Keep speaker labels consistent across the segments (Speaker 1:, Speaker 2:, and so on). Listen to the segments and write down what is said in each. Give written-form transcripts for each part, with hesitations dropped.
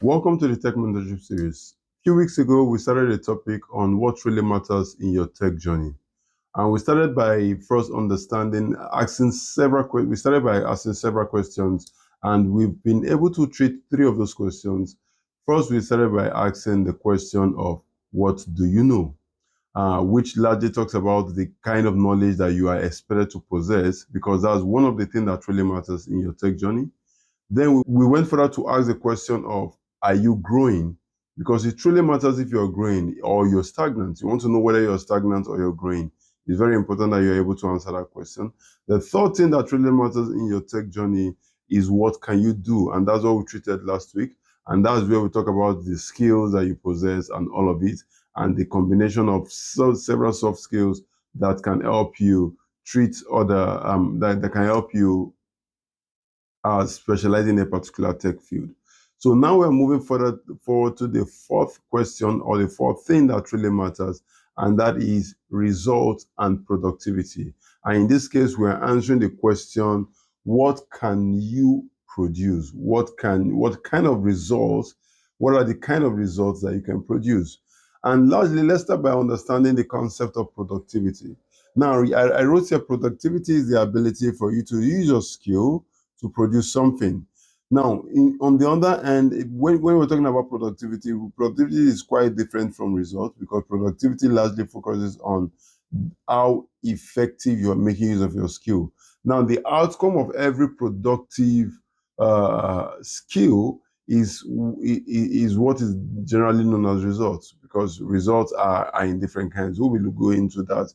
Speaker 1: Welcome to the Tech Mentorship series. A few weeks ago, we started a topic on what really matters in your tech journey. And we started by first understanding, we started by asking several questions, and we've been able to treat three of those questions. First, we started by asking the question of what do you know? Which largely talks about the kind of knowledge that you are expected to possess, because that's one of the things that really matters in your tech journey. Then we went further to ask the question of, are you growing? Because it truly matters if you're growing or you're stagnant. You want to know whether you're stagnant or you're growing. It's very important that you're able to answer that question. The third thing that really matters in your tech journey is what can you do? And that's what we treated last week. And that's where we talk about the skills that you possess and all of it, and the combination of several soft skills that can help you treat other, that can help you specialize in a particular tech field. So now we're moving forward to the fourth question, or the fourth thing that really matters, and that is results and productivity. And in this case, we're answering the question, what can you produce? What kind of results, what are the kind of results that you can produce? And largely, let's start by understanding the concept of productivity. Now, I wrote here, productivity is the ability for you to use your skill to produce something. Now, on the other hand, when we're talking about productivity is quite different from results, because productivity largely focuses on how effective you are making use of your skill. Now, the outcome of every productive skill is what is generally known as results, because results are in different kinds. We will go into that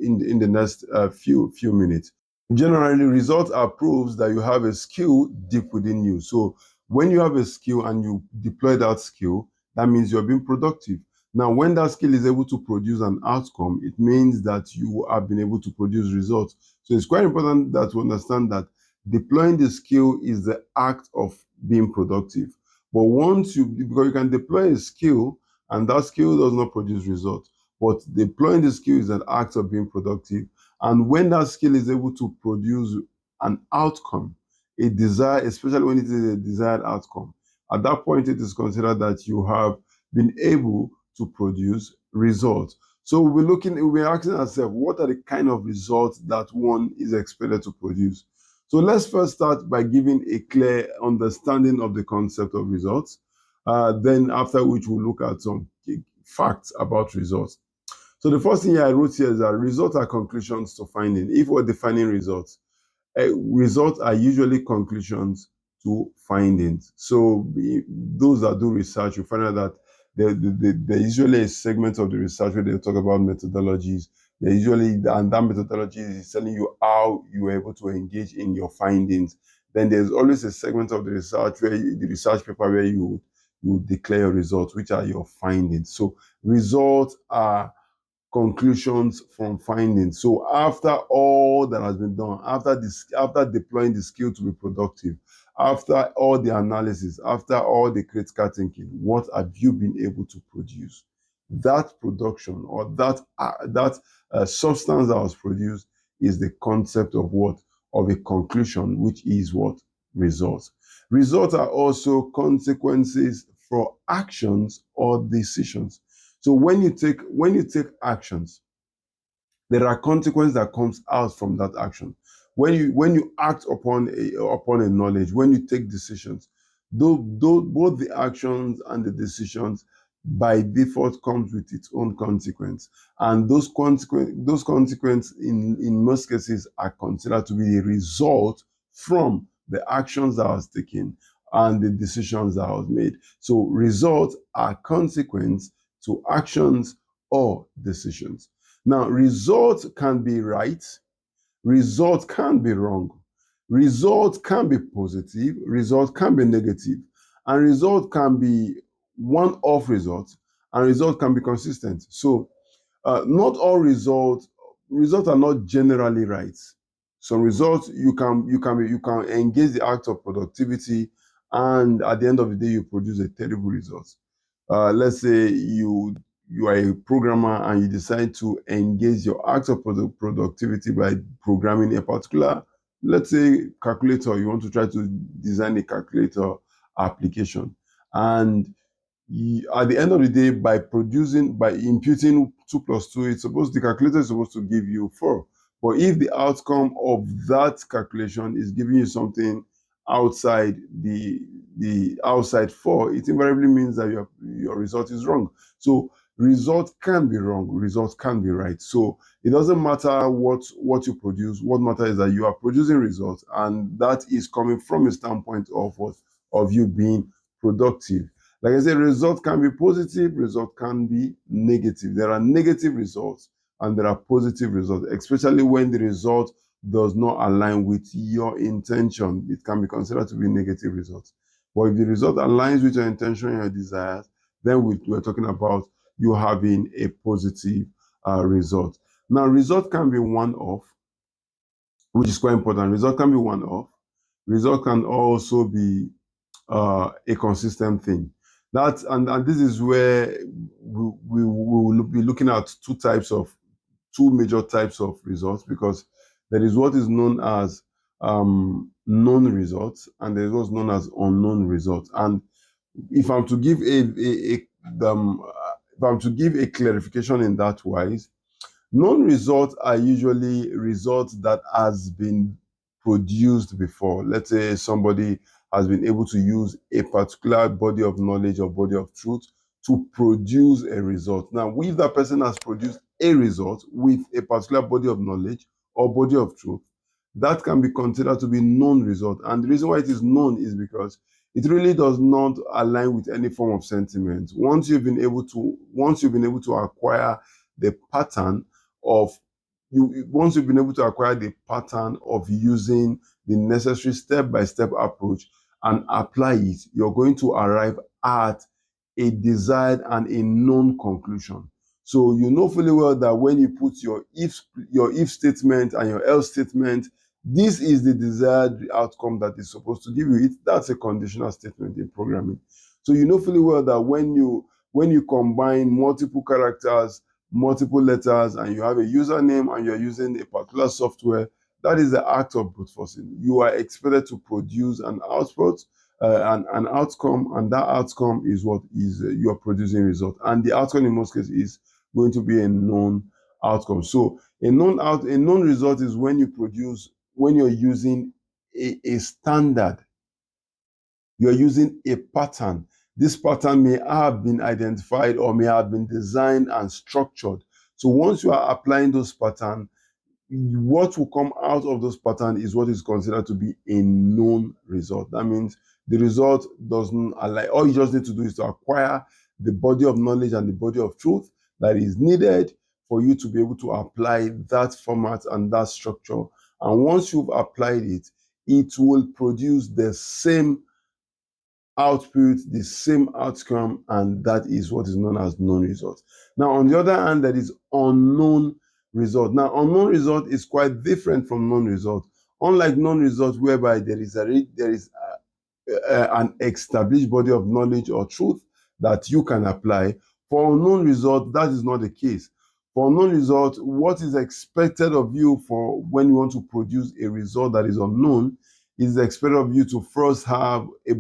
Speaker 1: in the next few minutes. Generally, results are proofs that you have a skill deep within you. So when you have a skill and you deploy that skill, that means you're being productive. Now, when that skill is able to produce an outcome, it means that you have been able to produce results. So it's quite important that to understand that deploying the skill is the act of being productive. But because you can deploy a skill and that skill does not produce results, but deploying the skill is an act of being productive. And when that skill is able to produce an outcome, a desire, especially when it is a desired outcome, at that point it is considered that you have been able to produce results. So we're asking ourselves, what are the kind of results that one is expected to produce? So let's first start by giving a clear understanding of the concept of results. Then after which we'll look at some facts about results. So the first thing I wrote here is that results are conclusions to finding. If we're defining results, results are usually conclusions to findings. So those that do research, you find out that there usually a segment of the research where they talk about methodologies. And that methodology is telling you how you are able to engage in your findings. Then there's always a segment of the research the research paper where you declare your results, which are your findings. So results are conclusions from findings. So after all that has been done, after deploying the skill to be productive, after all the analysis, after all the critical thinking, what have you been able to produce? That production, or that substance that was produced, is the concept of what? Of a conclusion, which is what? Results. Results are also consequences for actions or decisions. So when you take actions, there are consequences that comes out from that action. When you act upon a knowledge, when you take decisions, both the actions and the decisions by default comes with its own consequence, and those consequences in most cases are considered to be the result from the actions that was taken and the decisions that was made. So results are consequence to actions or decisions. Now, results can be right, results can be wrong, results can be positive, results can be negative, and results can be one-off results, and results can be consistent. So, not all results are not generally right. Some results you can engage the act of productivity, and at the end of the day, you produce a terrible result. Let's say you are a programmer and you decide to engage your act of productivity by programming a particular, let's say, calculator. You want to try to design a calculator application. And at the end of the day, by imputing 2 plus 2, the calculator is supposed to give you 4. But if the outcome of that calculation is giving you something outside the outside 4, it invariably means that your result is wrong. So result can be wrong, result can be right. So it doesn't matter what you produce. What matters is that you are producing results, and that is coming from a standpoint of what? Of you being productive. Like I said, result can be positive, result can be negative. There are negative results and there are positive results, especially when the result does not align with your intention. It can be considered to be negative results. But if the result aligns with your intention and your desires, then we're talking about you having a positive result. Now, result can be one-off, which is quite important. Result can be one-off. Result can also be a consistent thing. And this is where we will be looking at two major types of results, because there is what is known as known results and there is what's known as unknown results. And if I'm to give if I'm to give a clarification in that wise, known results are usually results that has been produced before. Let's say somebody has been able to use a particular body of knowledge or body of truth to produce a result. Now, if that person has produced a result with a particular body of knowledge or body of truth, that can be considered to be known result. And the reason why it is known is because it really does not align with any form of sentiment. Once you've been able to acquire the pattern of once you've been able to acquire the pattern of using the necessary step-by-step approach and apply it, you're going to arrive at a desired and a known conclusion. So you know fully well that when you put your if statement and your else statement, this is the desired outcome that is supposed to give you it. That's a conditional statement in programming. So you know fully well that when you combine multiple characters, multiple letters, and you have a username and you're using a particular software, that is the act of brute forcing. You are expected to produce an output, an outcome, and that outcome is what is your producing result. And the outcome in most cases is going to be a known outcome. So a known result is when you're using a standard, you're using a pattern. This pattern may have been identified or may have been designed and structured. So once you are applying those patterns, what will come out of those patterns is what is considered to be a known result. That means the result doesn't align. All you just need to do is to acquire the body of knowledge and the body of truth that is needed for you to be able to apply that format and that structure. And once you've applied it, it will produce the same output, the same outcome, and that is what is known as known result. Now, on the other hand, there is unknown result. Now, unknown result is quite different from known result. Unlike known result, whereby there is an established body of knowledge or truth that you can apply, for unknown result, that is not the case. For unknown result, what is expected of you for when you want to produce a result that is unknown is expected of you to first have a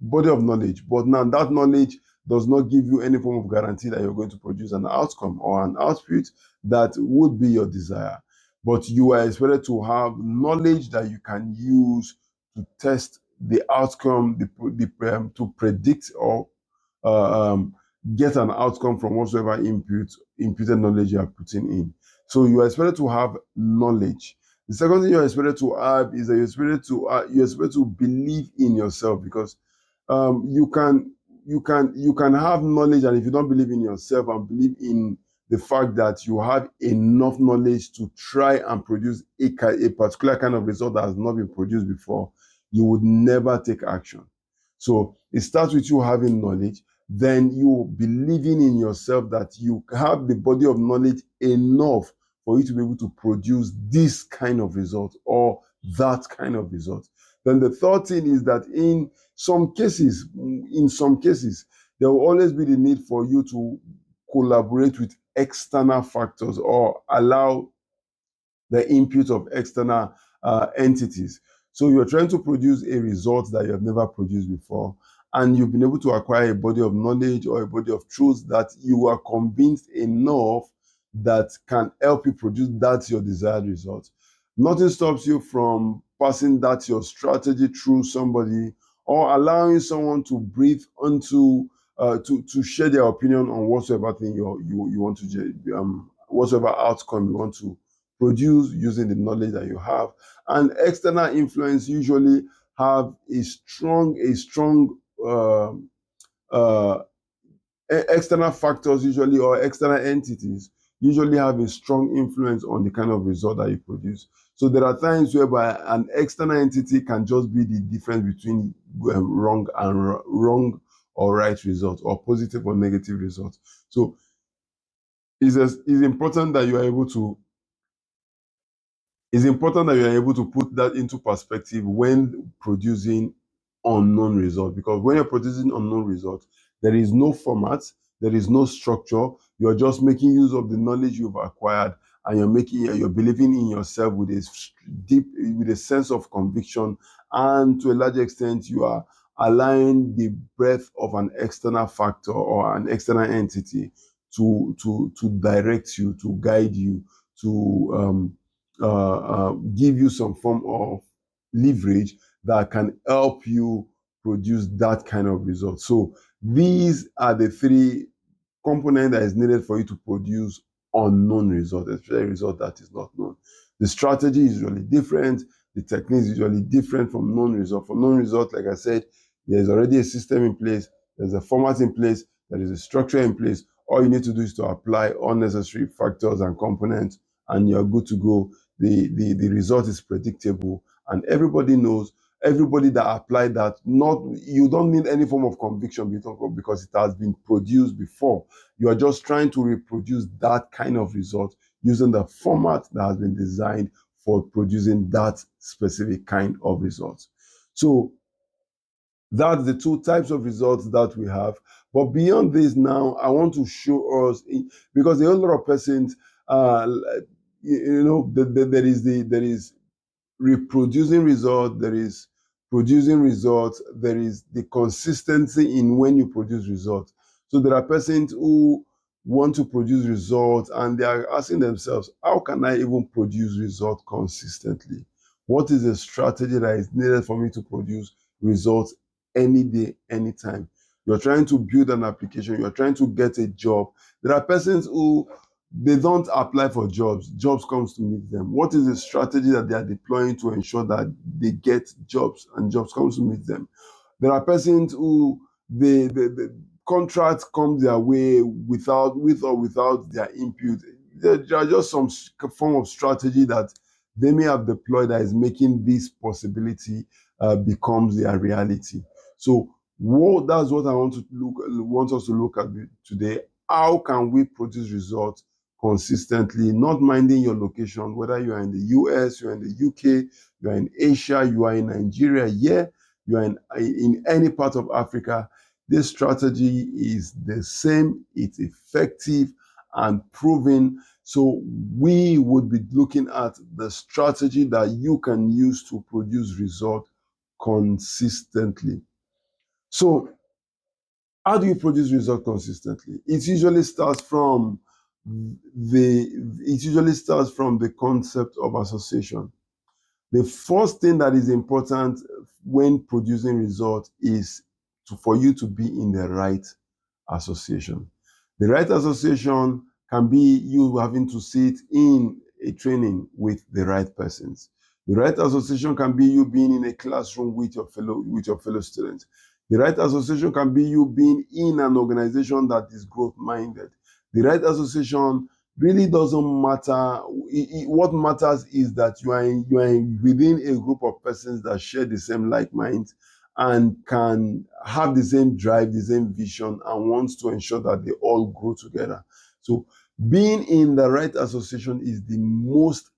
Speaker 1: body of knowledge, but now that knowledge does not give you any form of guarantee that you're going to produce an outcome or an output that would be your desire. But you are expected to have knowledge that you can use to test the outcome, to predict or get an outcome from whatsoever imputed knowledge you are putting in. So you are expected to have knowledge. The second thing you're expected to have is that you're expected to believe in yourself, because you can have knowledge, and if you don't believe in yourself and believe in the fact that you have enough knowledge to try and produce a particular kind of result that has not been produced before, you would never take action. So it starts with you having knowledge, then you believing in yourself that you have the body of knowledge enough for you to be able to produce this kind of result or that kind of result. Then the third thing is that in some cases, there will always be the need for you to collaborate with external factors or allow the input of external entities. So you're trying to produce a result that you have never produced before, and you've been able to acquire a body of knowledge or a body of truth that you are convinced enough that can help you produce that your desired result. Nothing stops you from passing that your strategy through somebody or allowing someone to breathe onto to share their opinion on whatsoever thing you want to whatsoever outcome you want to produce using the knowledge that you have. And external influence usually have a strong uh, uh, external factors usually, or external entities usually have a strong influence on the kind of result that you produce. So there are times whereby an external entity can just be the difference between wrong or right result, or positive or negative result. So it's important that you are able to put that into perspective when producing unknown results. Because when you're producing unknown results, there is no format, there is no structure. You're just making use of the knowledge you've acquired, and you're believing in yourself with a sense of conviction, and to a large extent you are allowing the breadth of an external factor or an external entity to direct you, to guide you, to give you some form of leverage that can help you produce that kind of result. So these are the three components that is needed for you to produce unknown result, especially a result that is not known. The strategy is usually different. The technique is usually different from known result. For known result, like I said, there's already a system in place. There's a format in place. There is a structure in place. All you need to do is to apply unnecessary factors and components, and you're good to go. The result is predictable, and everybody knows. Everybody that applied that, you don't need any form of conviction because it has been produced before. You are just trying to reproduce that kind of result using the format that has been designed for producing that specific kind of results. So that's the two types of results that we have. But beyond this, now I want to show us, because a whole lot of persons, there is reproducing result, there is producing results, there is the consistency in when you produce results. So there are persons who want to produce results and they are asking themselves, how can I even produce results consistently? What is the strategy that is needed for me to produce results any day, anytime? You're trying to build an application, you're trying to get a job. There are persons who they don't apply for jobs comes to meet them. What is the strategy that they are deploying to ensure that they get jobs and jobs comes to meet them? There are persons who the contract comes their way with or without their input. There are just some form of strategy that they may have deployed that is making this possibility becomes their reality. So that's what I want us to look at today. How can we produce results consistently, not minding your location, whether you are in the US, you're in the UK, you're in Asia, you are in Nigeria, you are in any part of Africa? This strategy is the same, it's effective and proven. So we would be looking at the strategy that you can use to produce results consistently. So how do you produce results consistently? It usually starts from the concept of association. The first thing that is important when producing results is for you to be in the right association. The right association can be you having to sit in a training with the right persons. The right association can be you being in a classroom with your fellow students. The right association can be you being in an organization that is growth-minded. The right association really doesn't matter. What matters is that you are within a group of persons that share the same like minds and can have the same drive, the same vision, and wants to ensure that they all grow together. So being in the right association is the most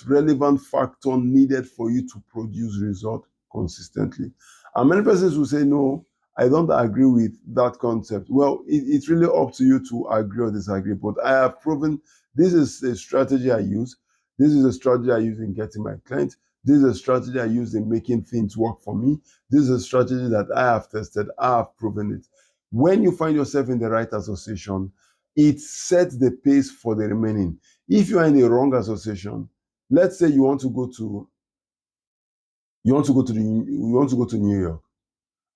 Speaker 1: relevant factor needed for you to produce results consistently. And many persons will say, no, I don't agree with that concept. Well, it's really up to you to agree or disagree. But I have proven this is a strategy I use. This is a strategy I use in getting my clients. This is a strategy I use in making things work for me. This is a strategy that I have tested. I have proven it. When you find yourself in the right association, it sets the pace for the remaining. If you are in the wrong association, let's say you want to go to New York,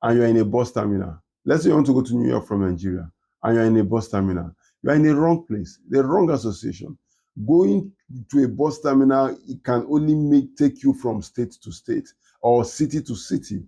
Speaker 1: and you're in a bus terminal. Let's say you want to go to New York from Nigeria and you're in a bus terminal. You're in the wrong place, the wrong association. Going to a bus terminal, it can only take you from state to state or city to city.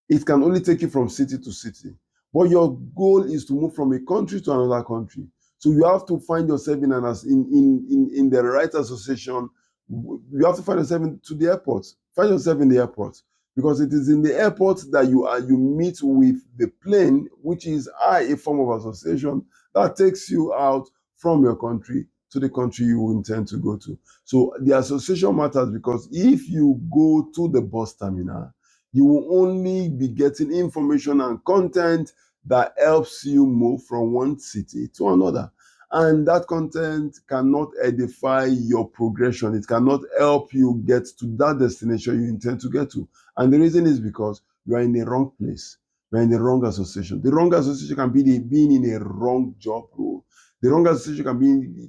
Speaker 1: It can only take you from city to city. But your goal is to move from a country to another country. So you have to find yourself in the right association. You have to find yourself to the airport. Find yourself in the airport, because it is in the airport that you meet with the plane, which is a form of association that takes you out from your country to the country you intend to go to. So the association matters, because if you go to the bus terminal, you will only be getting information and content that helps you move from one city to another. And that content cannot edify your progression. It cannot help you get to that destination you intend to get to. And the reason is because you are in the wrong place. You are in the wrong association. The wrong association can be being in a wrong job role. The wrong association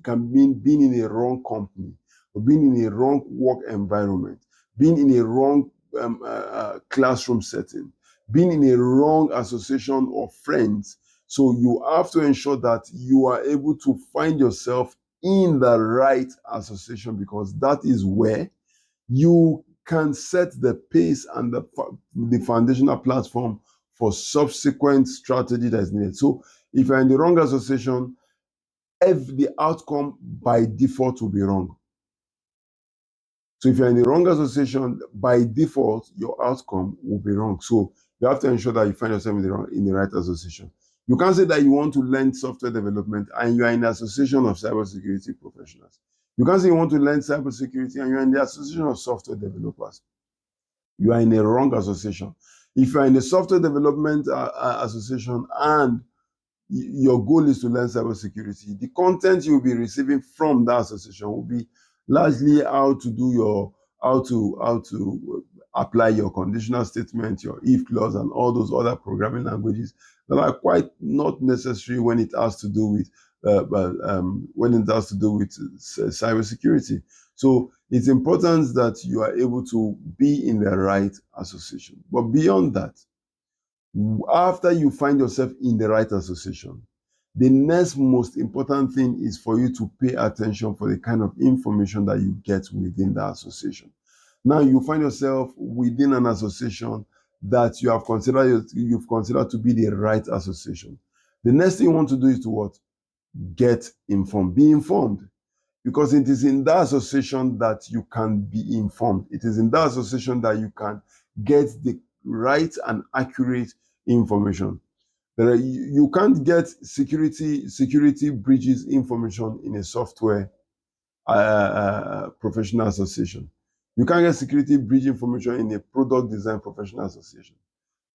Speaker 1: can mean being in a wrong company, or being in a wrong work environment, being in a wrong classroom setting, being in a wrong association of friends. So you have to ensure that you are able to find yourself in the right association, because that is where you can set the pace and the foundational platform for subsequent strategy that is needed. So if you're in the wrong association, the outcome by default will be wrong. So if you're in the wrong association, by default, your outcome will be wrong. So you have to ensure that you find yourself in the right association. You can't say that you want to learn software development and you are in the association of cybersecurity professionals. You can't say you want to learn cybersecurity and you're in the association of software developers. You are in a wrong association. If you are in the software development association and your goal is to learn cybersecurity, the content you'll be receiving from that association will be largely how to apply your conditional statement, your if clause, and all those other programming languages that are quite not necessary when it has to do with cybersecurity. So it's important that you are able to be in the right association. But beyond that, after you find yourself in the right association, the next most important thing is for you to pay attention for the kind of information that you get within the association. Now you find yourself within an association that you've considered to be the right association. The next thing you want to do is to what? Get informed. Be informed. Because it is in that association that you can be informed. It is in that association that you can get the right and accurate information. You can't get security breaches information in a software professional association. You can't get security breach information in a product design professional association.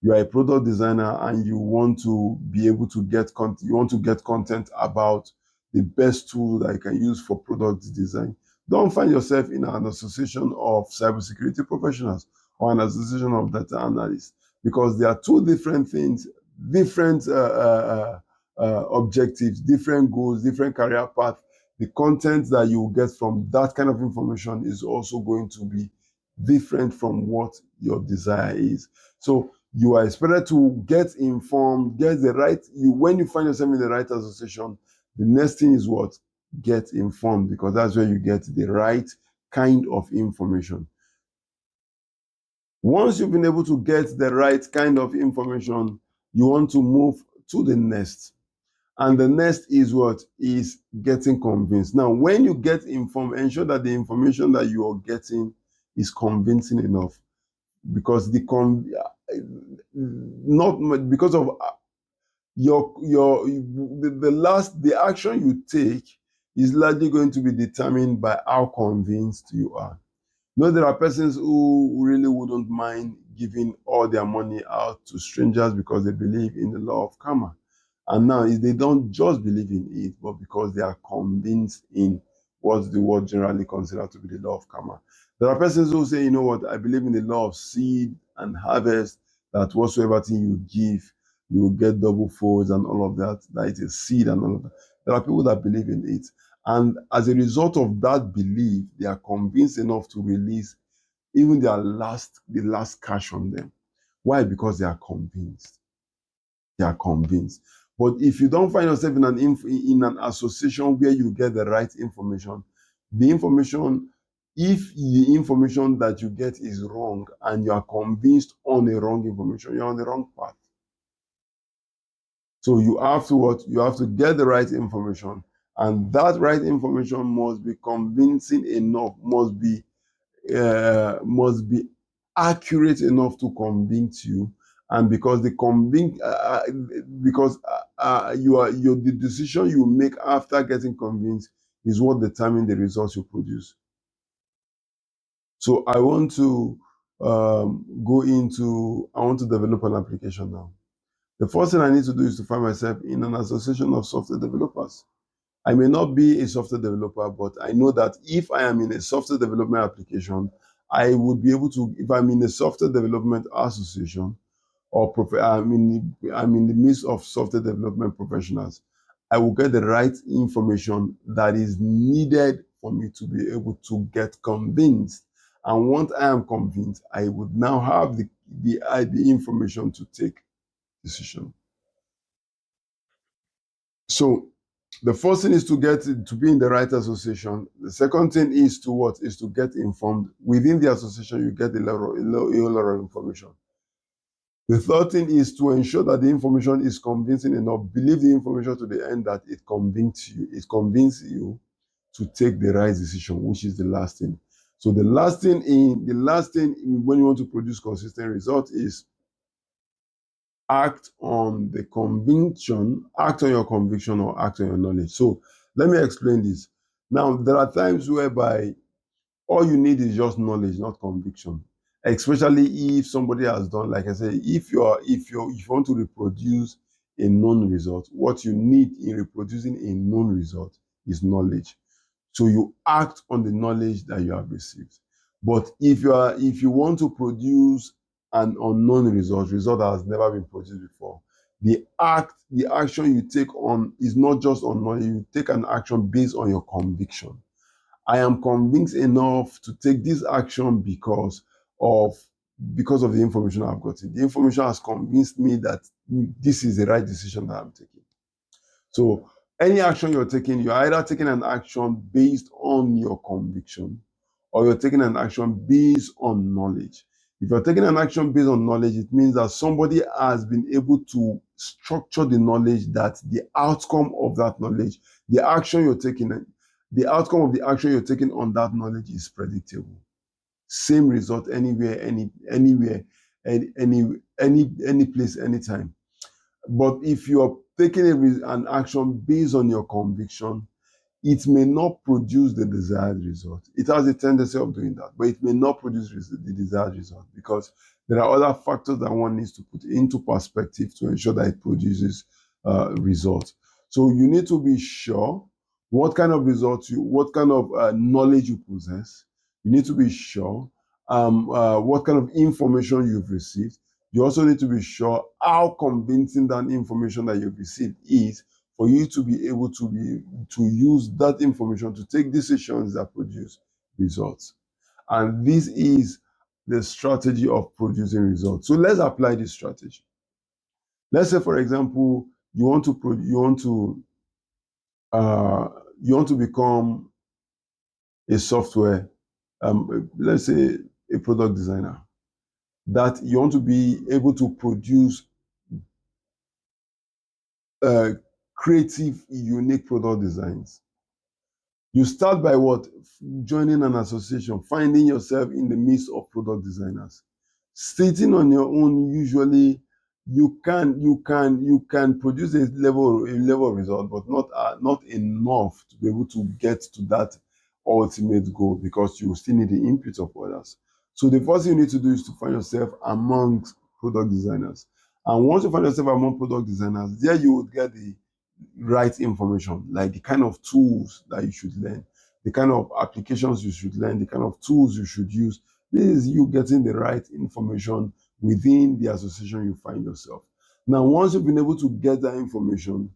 Speaker 1: You are a product designer and you want to be able to get content about the best tool that you can use for product design. Don't find yourself in an association of cybersecurity professionals or an association of data analysts, because there are two different things, different objectives, different goals, different career path. The content that you get from that kind of information is also going to be different from what your desire is. So you are expected to get informed, when you find yourself in the right association, the next thing is what? Get informed, because that's where you get the right kind of information. Once you've been able to get the right kind of information, you want to move to the next. And the next is what? Is getting convinced. Now, when you get informed, ensure that the information that you are getting is convincing enough, because the action you take is largely going to be determined by how convinced you are. There are persons who really wouldn't mind giving all their money out to strangers because they believe in the law of karma. And now they don't just believe in it, but because they are convinced in what the world generally considers to be the law of karma. There are persons who say, you know what, I believe in the law of seed and harvest, that whatsoever thing you give, you will get double folds and all of that, that it is seed and all of that. There are people that believe in it. And as a result of that belief, they are convinced enough to release even the last cash on them. Why? Because they are convinced. They are convinced. But if you don't find yourself in an association where you get the right information, the information, if the information that you get is wrong and you are convinced on a wrong information, you're on the wrong path. So you have to what? You have to get the right information, and that right information must be convincing enough, must be accurate enough to convince you. And because the decision you make after getting convinced is what determines the results you produce. So I want to develop an application now. The first thing I need to do is to find myself in an association of software developers. I may not be a software developer, but I know that if I am in a software development application, I would be able to, if I'm in a software development association, or I'm in the midst of software development professionals, I will get the right information that is needed for me to be able to get convinced. And once I am convinced, I would now have the information to take decision. So the first thing is to be in the right association. The second thing is to what? Is to get informed. Within the association, you get a lot of information. The third thing is to ensure that the information is convincing enough. Believe the information to the end that it convinces you to take the right decision, which is the last thing. So the last thing when you want to produce consistent results is act on your conviction or act on your knowledge. So let me explain this. Now, there are times whereby all you need is just knowledge, not conviction. Especially if somebody has done, like I said, if you want to reproduce a known result, what you need in reproducing a known result is knowledge. So you act on the knowledge that you have received. But if you want to produce an unknown result that has never been produced before, the action you take on is not just on knowledge. You take an action based on your conviction. I am convinced enough to take this action because of the information I've gotten. The information has convinced me that this is the right decision that I'm taking. So any action you're taking, you're either taking an action based on your conviction or you're taking an action based on knowledge. If you're taking an action based on knowledge, it means that somebody has been able to structure the knowledge, that the outcome of that knowledge, the outcome of the action you're taking on that knowledge is predictable. Same result anywhere, any place, anytime. But if you're taking an action based on your conviction, it may not produce the desired result. It has a tendency of doing that, but it may not produce the desired result because there are other factors that one needs to put into perspective to ensure that it produces results. So you need to be sure what kind of knowledge you possess. You need to be sure what kind of information you've received. You also need to be sure how convincing that information that you've received is for you to be able to use that information to take decisions that produce results. And this is the strategy of producing results. So let's apply this strategy. Let's say, for example, you want to become a software, let's say a product designer, that you want to be able to produce creative, unique product designs. You start by what? Joining an association, finding yourself in the midst of product designers. Sitting on your own, usually you can produce a level of result, but not enough to be able to get to that ultimate goal because you still need the input of others. So the first thing you need to do is to find yourself amongst product designers. And once you find yourself among product designers, there you would get the right information, like the kind of tools that you should learn. the kind of applications you should learn, the kind of tools you should use. This is you getting the right information within the association you find yourself. Now, once you've been able to get that information,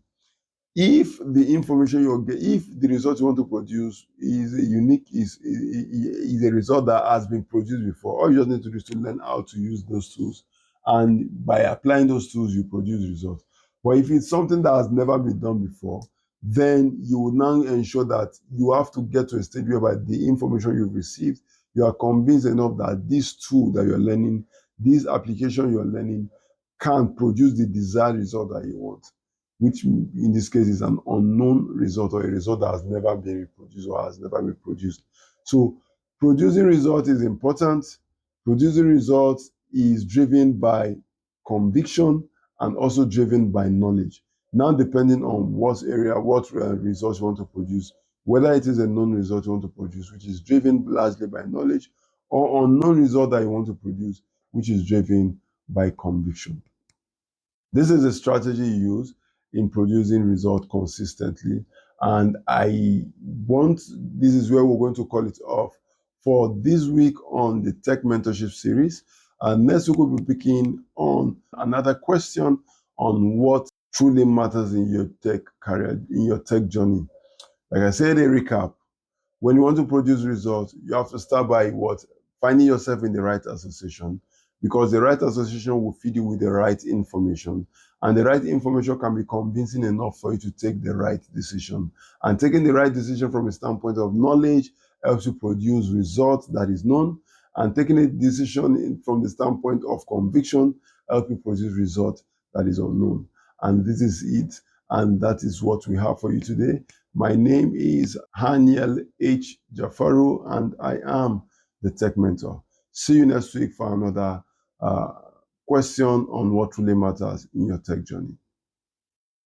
Speaker 1: if the information you get, if the result you want to produce is a unique, is a result that has been produced before, all you just need to do is to learn how to use those tools, and by applying those tools, you produce results. But if it's something that has never been done before, then you will now ensure that you have to get to a stage whereby the information you've received, you are convinced enough that this tool that you're learning, this application you're learning, can produce the desired result that you want, which in this case is an unknown result, or a result that has never been reproduced or has never been produced. So producing results is important. Producing results is driven by conviction and also driven by knowledge. Now, depending on what area, what results you want to produce, whether it is a known result you want to produce, which is driven largely by knowledge, or unknown result that you want to produce, which is driven by conviction. This is a strategy used in producing results consistently. And this is where we're going to call it off for this week on the Tech Mentorship series. And next week we'll be picking on another question on what truly matters in your tech career, in your tech journey. Like I said, a recap. When you want to produce results, you have to start by what? Finding yourself in the right association, because the right association will feed you with the right information, and the right information can be convincing enough for you to take the right decision. And taking the right decision from a standpoint of knowledge helps you produce results that is known, and taking a decision from the standpoint of conviction helps you produce results that is unknown. And this is it, and that is what we have for you today. My name is Hanniel H. Jafaru, and I am the Tech Mentor. See you next week for another question on what really matters in your tech journey.